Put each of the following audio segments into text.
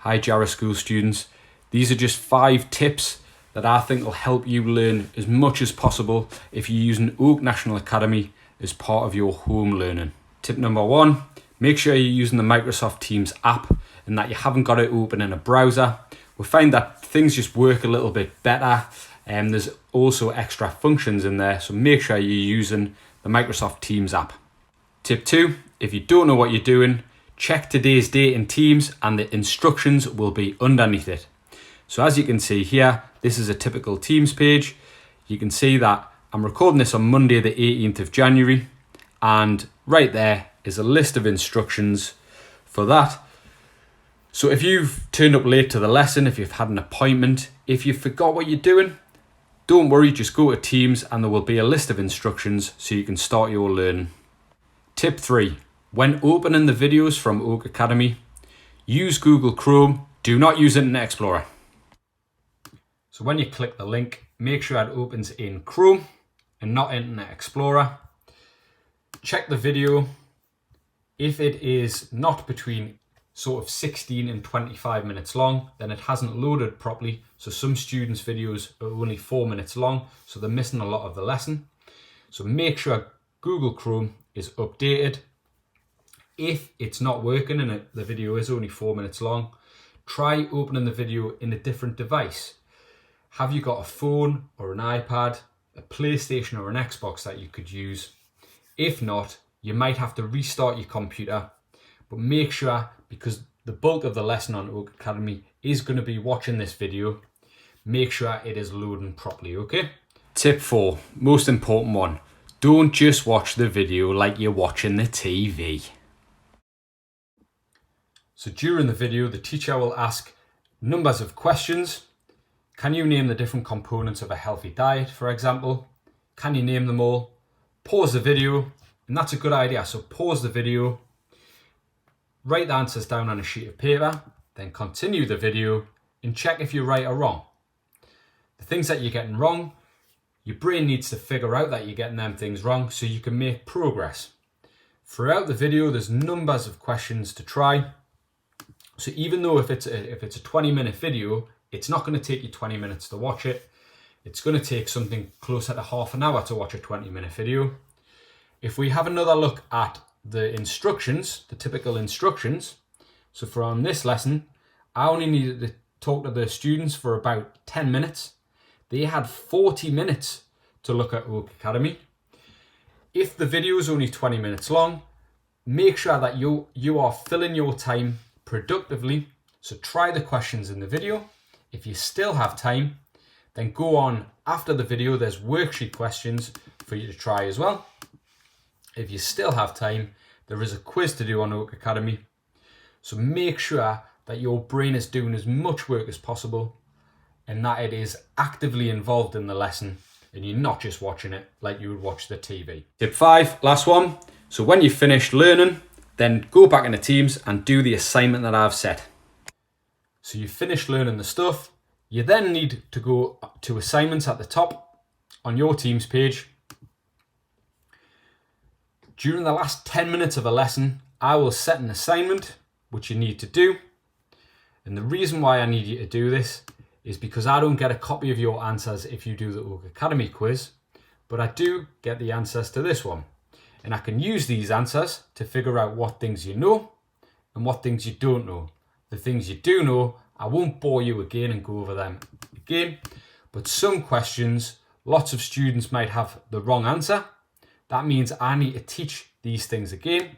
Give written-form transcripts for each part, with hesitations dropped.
Hi Jarrow School students. These are just 5 tips that I think will help you learn as much as possible if you're using Oak National Academy as part of your home learning. Tip number 1, make sure you're using the Microsoft Teams app and that you haven't got it open in a browser. We find that things just work a little bit better and there's also extra functions in there, so make sure you're using the Microsoft Teams app. Tip 2, if you don't know what you're doing, check today's date in Teams and the instructions will be underneath it. So as you can see here, this is a typical Teams page. You can see that I'm recording this on Monday the 18th of January and right there is a list of instructions for that. So if you've turned up late to the lesson, if you've had an appointment, if you forgot what you're doing, don't worry, just go to Teams and there will be a list of instructions so you can start your learning. Tip 3, when opening the videos from Oak Academy, use Google Chrome, do not use Internet Explorer. So when you click the link, make sure it opens in Chrome and not Internet Explorer. Check the video. If it is not between sort of 16 and 25 minutes long, then it hasn't loaded properly. So some students' videos are only 4 minutes long, so they're missing a lot of the lesson. So make sure Google Chrome is updated. If it's not working and the video is only 4 minutes long, try opening the video in a different device. Have you got a phone or an iPad, a PlayStation or an Xbox that you could use? If not, you might have to restart your computer, but make sure, because the bulk of the lesson on Oak Academy is going to be watching this video, make sure it is loading properly, okay? Tip 4, most important one, don't just watch the video like you're watching the TV. So during the video, the teacher will ask numbers of questions. Can you name the different components of a healthy diet, for example? Can you name them all? Pause the video, and that's a good idea. So pause the video, write the answers down on a sheet of paper, then continue the video and check if you're right or wrong. The things that you're getting wrong, your brain needs to figure out that you're getting them things wrong so you can make progress. Throughout the video, there's numbers of questions to try. So even though if it's a 20-minute video, it's not going to take you 20 minutes to watch it. It's going to take something closer to half an hour to watch a 20-minute video. If we have another look at the instructions, the typical instructions, so from this lesson, I only needed to talk to the students for about 10 minutes. They had 40 minutes to look at Oak Academy. If the video is only 20 minutes long, make sure that you are filling your time productively. So try the questions in the video. If you still have time, then go on after the video. There's worksheet questions for you to try as well. If you still have time, there is a quiz to do on Oak Academy. So make sure that your brain is doing as much work as possible and that it is actively involved in the lesson and you're not just watching it like you would watch the TV. Tip 5, last one. So when you've finished learning, then go back into Teams and do the assignment that I've set. So you've finished learning the stuff. You then need to go to assignments at the top on your Teams page. During the last 10 minutes of a lesson, I will set an assignment which you need to do. And the reason why I need you to do this is because I don't get a copy of your answers if you do the Oak Academy quiz, but I do get the answers to this one. And I can use these answers to figure out what things you know and what things you don't know. The things you do know, I won't bore you again and go over them again, but some questions, lots of students might have the wrong answer. That means I need to teach these things again.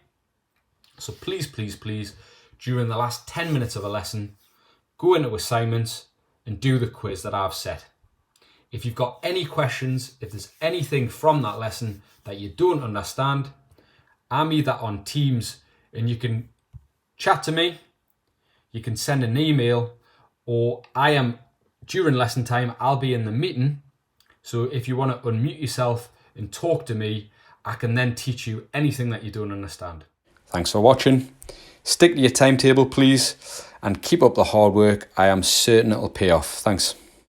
So please, please, please, during the last 10 minutes of a lesson, go into assignments and do the quiz that I've set. If you've got any questions, if there's anything from that lesson that you don't understand, I'm either on Teams and you can chat to me, you can send an email, or I am, during lesson time, I'll be in the meeting. So if you want to unmute yourself and talk to me, I can then teach you anything that you don't understand. Thanks for watching. Stick to your timetable, please, and keep up the hard work. I am certain it'll pay off. Thanks.